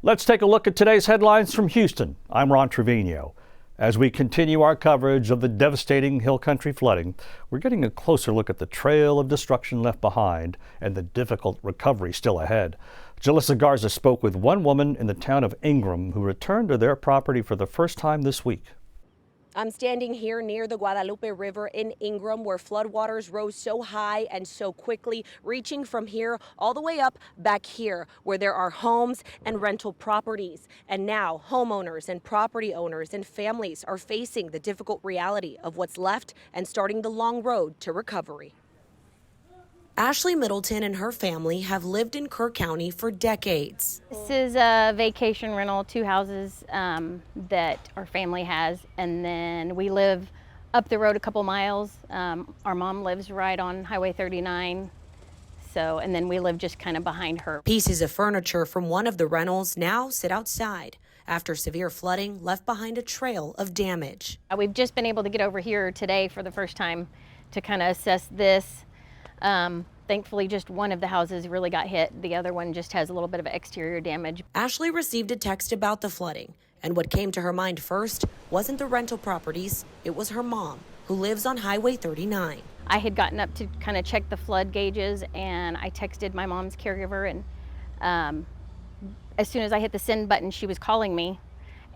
Let's take a look at today's headlines from Houston. I'm Ron Treviño. As we continue our coverage of the devastating hill country flooding, we're getting a closer look at the trail of destruction left behind and the difficult recovery still ahead. Jalissa Garza spoke with one woman in the town of Ingram who returned to their property for the first time this week. I'm standing here near the Guadalupe River in Ingram, where floodwaters rose so high and so quickly, reaching from here all the way up back here, where there are homes and rental properties. And now homeowners and property owners and families are facing the difficult reality of what's left and starting the long road to recovery. Ashley Middleton and her family have lived in Kerr County for decades. This is a vacation rental, 2 houses that our family has, and then we live up the road a couple miles. Our mom lives right on Highway 39, and then we live just kind of behind her. Pieces of furniture from one of the rentals now sit outside after severe flooding left behind a trail of damage. We've just been able to get over here today for the first time to kind of assess this. Thankfully, just one of the houses really got hit. The other one just has a little bit of exterior damage. Ashley received a text about the flooding, and what came to her mind first wasn't the rental properties, it was her mom, who lives on Highway 39. I had gotten up to kind of check the flood gauges, and I texted my mom's caregiver, and as soon as I hit the send button, she was calling me,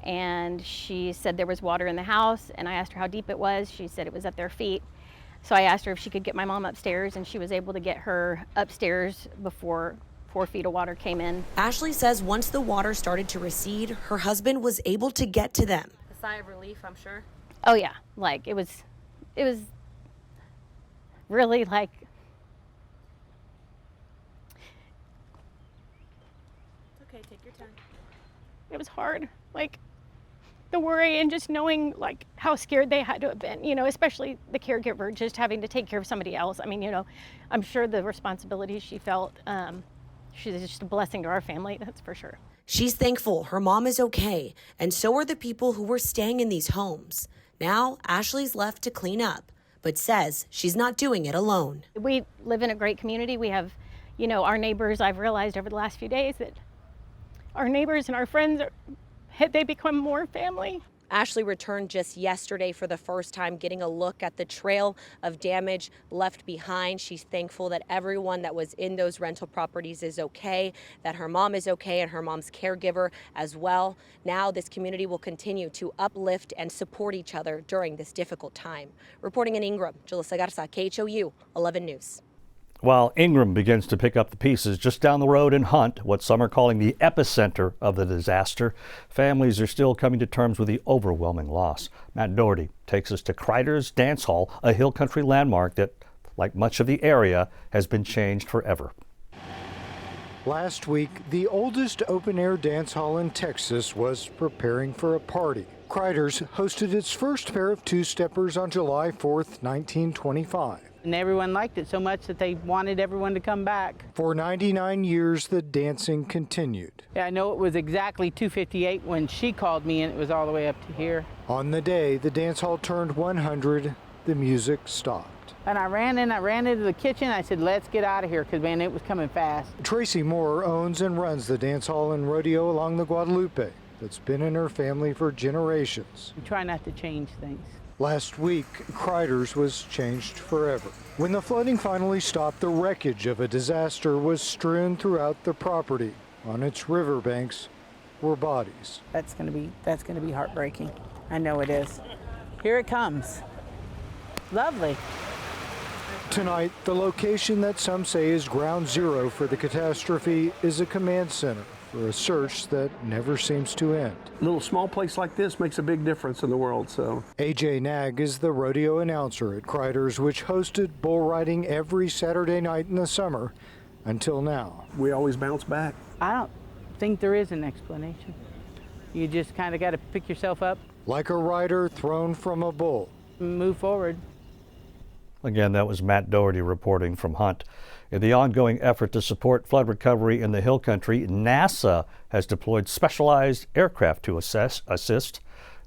and she said there was water in the house, and I asked her how deep it was. She said it was at their feet. So I asked her if she could get my mom upstairs, and she was able to get her upstairs before 4 feet of water came in. Ashley says once the water started to recede, her husband was able to get to them. A sigh of relief, I'm sure. Oh yeah, like it was really like, It's okay, take your time. it was hard. Like the worry and just knowing like how scared they had to have been, especially the caregiver, just having to take care of somebody else. I mean, I'm sure the responsibility she felt, she's just a blessing to our family, that's for sure. She's thankful her mom is okay, and so are the people who were staying in these homes. Now, Ashley's left to clean up, but says she's not doing it alone. We live in a great community. We have, our neighbors. I've realized over the last few days that our neighbors and our friends they become more family. Ashley returned just yesterday for the first time, getting a look at the trail of damage left behind. She's thankful that everyone that was in those rental properties is okay, that her mom is okay, and her mom's caregiver as well. Now this community will continue to uplift and support each other during this difficult time. Reporting in Ingram, Jalissa Garza, KHOU 11 News. While Ingram begins to pick up the pieces, just down the road in Hunt, what some are calling the epicenter of the disaster, families are still coming to terms with the overwhelming loss. Matt Doherty takes us to Kreider's Dance Hall, a hill country landmark that, like much of the area, has been changed forever. Last week, the oldest open-air dance hall in Texas was preparing for a party. Kreider's hosted its first pair of two-steppers on July 4th, 1925. And everyone liked it so much that they wanted everyone to come back. For 99 years, the dancing continued. Yeah, I know it was exactly 2:58 when she called me, and it was all the way up to here. On the day the dance hall turned 100, the music stopped. And I ran into the kitchen. I said, let's get out of here, because, man, it was coming fast. Tracy Moore owns and runs the dance hall and rodeo along the Guadalupe that's been in her family for generations. We try not to change things. Last week, Kreider's was changed forever. When the flooding finally stopped, the wreckage of a disaster was strewn throughout the property. On its riverbanks were bodies. That's gonna be heartbreaking. I know it is. Here it comes. Lovely. Tonight, the location that some say is ground zero for the catastrophe is a command center for a search that never seems to end. A little small place like this makes a big difference in the world, so. A.J. Nag is the rodeo announcer at Kreider's, which hosted bull riding every Saturday night in the summer until now. We always bounce back. I don't think there is an explanation. You just kind of got to pick yourself up. Like a rider thrown from a bull. Move forward. Again, that was Matt Doherty reporting from Hunt. In the ongoing effort to support flood recovery in the hill country, NASA has deployed specialized aircraft to assist.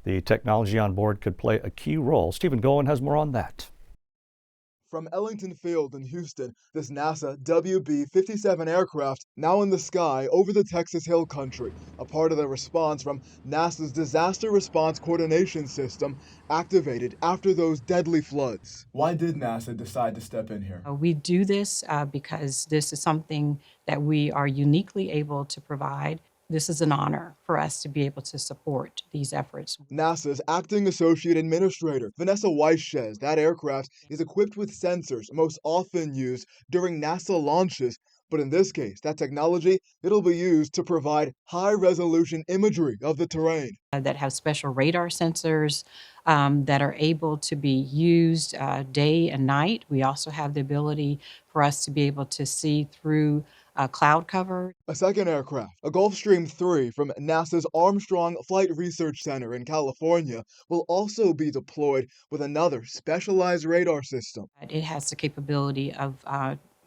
The technology on board could play a key role. Stephen Goen has more on that. From Ellington Field in Houston, this NASA WB-57 aircraft now in the sky over the Texas Hill Country, a part of the response from NASA's Disaster Response Coordination System activated after those deadly floods. Why did NASA decide to step in here? We do this because this is something that we are uniquely able to provide. This is an honor for us to be able to support these efforts. NASA's acting associate administrator, Vanessa Weiss, says that aircraft is equipped with sensors most often used during NASA launches. But in this case, that technology, it'll be used to provide high-resolution imagery of the terrain. That have special radar sensors that are able to be used day and night. We also have the ability for us to be able to see through cloud cover. A second aircraft, a Gulfstream 3 from NASA's Armstrong Flight Research Center in California, will also be deployed with another specialized radar system. It has the capability of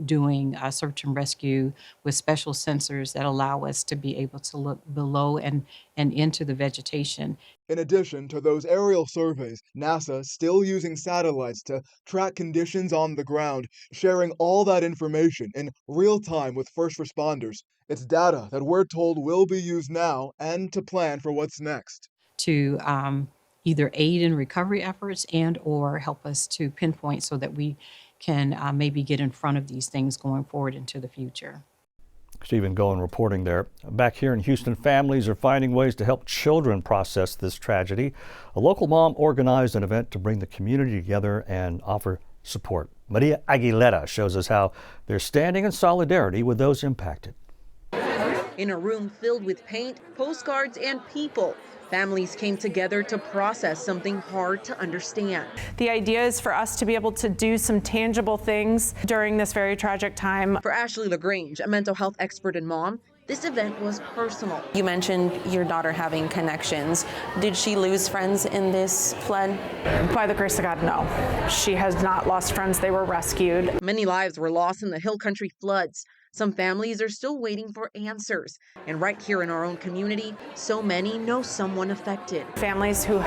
doing search and rescue with special sensors that allow us to be able to look below and into the vegetation. In addition to those aerial surveys, NASA is still using satellites to track conditions on the ground, sharing all that information in real time with first responders. It's data that we're told will be used now and to plan for what's next. To either aid in recovery efforts and or help us to pinpoint so that we can maybe get in front of these things going forward into the future. Stephen Goen reporting there. Back here in Houston, families are finding ways to help children process this tragedy. A local mom organized an event to bring the community together and offer support. Maria Aguilera shows us how they're standing in solidarity with those impacted. In a room filled with paint, postcards, and people, families came together to process something hard to understand. The idea is for us to be able to do some tangible things during this very tragic time. For Ashley LaGrange, a mental health expert and mom, this event was personal. You mentioned your daughter having connections. Did she lose friends in this flood? By the grace of God, no. She has not lost friends. They were rescued. Many lives were lost in the Hill Country floods. Some families are still waiting for answers. And right here in our own community, so many know someone affected. Families who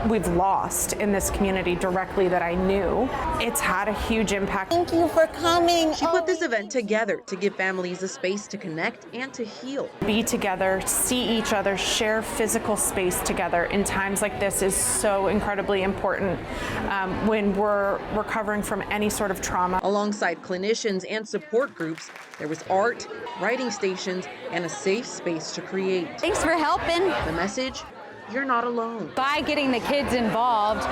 we've lost in this community directly that I knew. It's had a huge impact. Thank you for coming. She put this event together to give families a space to connect and to heal. Be together, see each other, share physical space together in times like this is so incredibly important when we're recovering from any sort of trauma. Alongside clinicians and support groups, there was art, writing stations, and a safe space to create. Thanks for helping. The message: you're not alone. By getting the kids involved,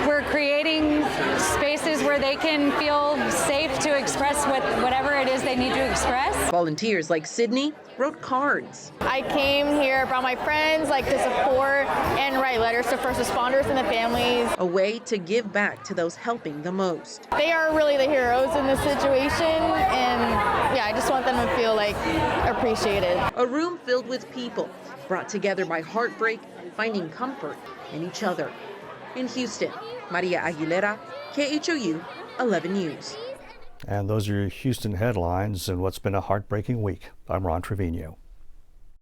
we're creating spaces where they can feel safe to express whatever it is they need to express. Volunteers like Sydney wrote cards. I came here, brought my friends to support and write letters to first responders and the families. A way to give back to those helping the most. They are really the heroes in this situation, and I just want them to feel appreciated. A room filled with people brought together by heartbreak, finding comfort in each other. In Houston, Maria Aguilera, KHOU 11 News. And those are your Houston headlines in what's been a heartbreaking week. I'm Ron Treviño.